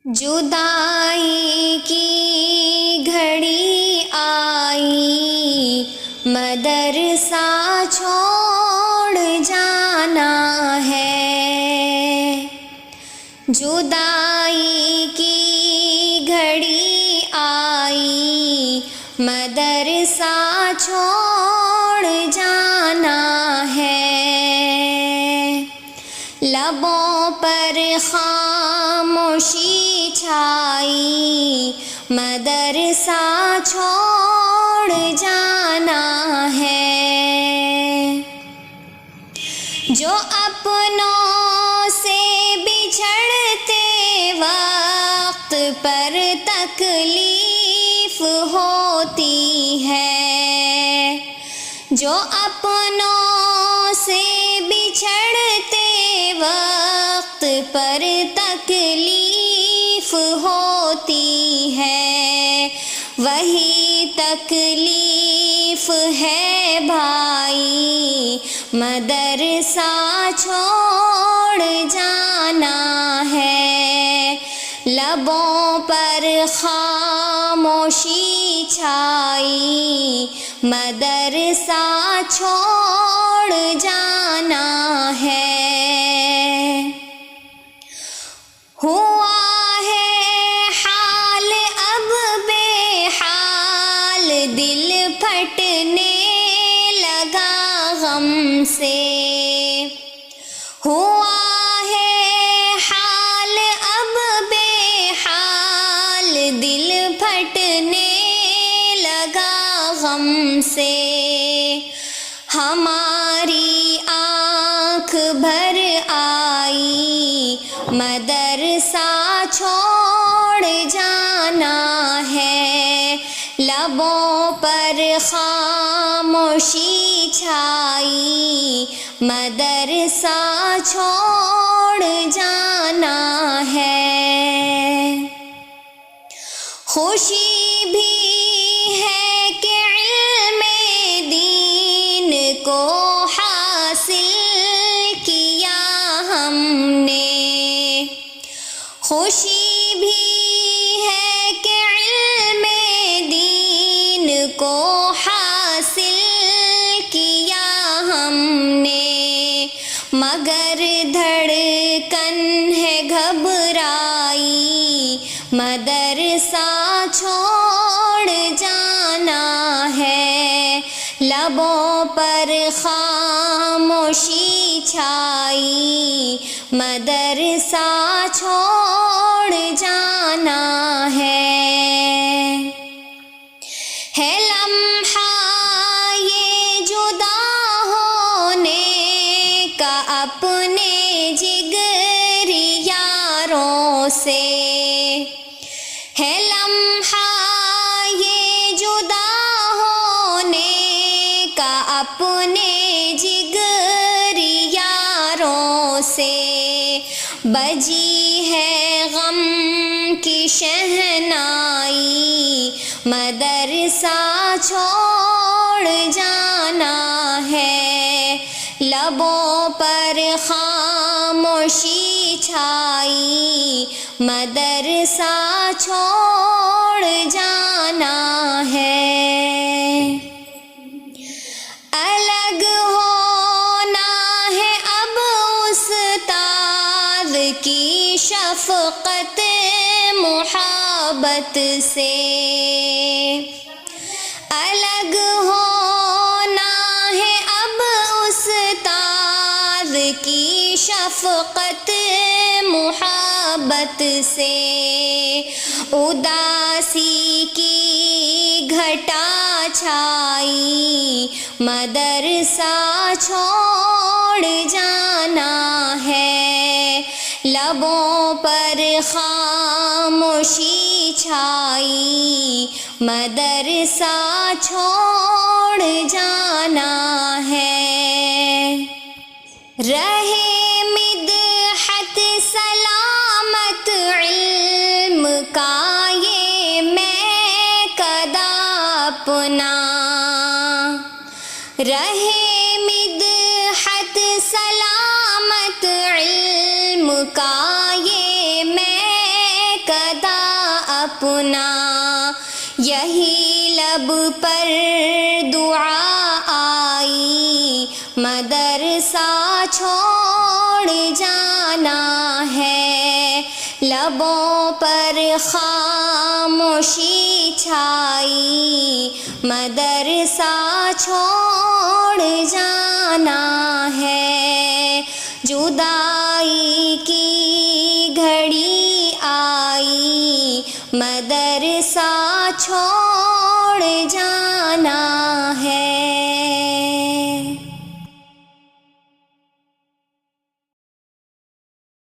جدائی کی گھڑی آئی، مدرسہ چھوڑ جانا ہے۔ جدائی کی گھڑی آئی، مدرسہ چھوڑ جانا ہے۔ لبوں پر خاموشی چھائی، مدرسہ چھوڑ جانا ہے۔ جو اپنوں سے بچھڑتے وقت پر تکلیف ہوتی ہے، جو اپنوں سے بچھڑتے وقت پر تکلیف ہوتی ہے، وہی تکلیف ہے بھائی، مدرسہ چھوڑ جانا ہے۔ لبوں پر خاموشی چھائی، مدرسہ چھوڑ جانا ہے۔ ہوا ہے حال اب بے حال، دل پھٹنے لگا غم سے۔ ہوا ہے حال اب بے حال، دل پھٹنے لگا غم سے۔ ہماری آنکھ بھر آئی، مدرسہ چھوڑ جانا ہے۔ لبوں پر خاموشی چھائی، مدرسہ چھوڑ جانا ہے۔ خوشی بھی ہے کہ علم دین کو حاصل کیا ہم نے، خوشی بھی ہے کہ علم دین کو حاصل کیا ہم نے، مگر دھڑکن ہے گھبرائی، مدرسہ چھوڑ جانا ہے۔ لبوں پر خاموشی چھائی، مدرسہ چھوڑ جانا ہے۔ لمحہ یہ جدا ہونے کا اپنے جگری یاروں سے، ہے لمحہ یہ جدا ہونے کا اپنے جگری یاروں سے۔ بجی ہے غم کی شہنائی، مدرسہ چھوڑ جانا ہے۔ لبوں پر خاموشی چھائی، مدرسہ چھوڑ جانا ہے۔ الگ ہونا ہے اب استاد کی شفقت محبت سے، الگ ہونا ہے اب استاد کی شفقت محبت سے۔ اداسی کی گھٹا چھائی، مدرسہ چھوڑ جانا ہے۔ لبوں پر خاموشی چھائی، مدرسہ چھوڑ جانا ہے۔ رہے مدحت سلامت علم کا یہ میں قدا اپنا، رہے مدحت سلامت علم کا یہ میں اپنا، یہی لب پر دعا آئی، مدرسہ چھوڑ جانا ہے، لبوں پر خاموشی چھائی، مدرسہ چھوڑ جانا ہے، جدائی کی گھڑی آئی، مدرسہ چھوڑ جانا ہے۔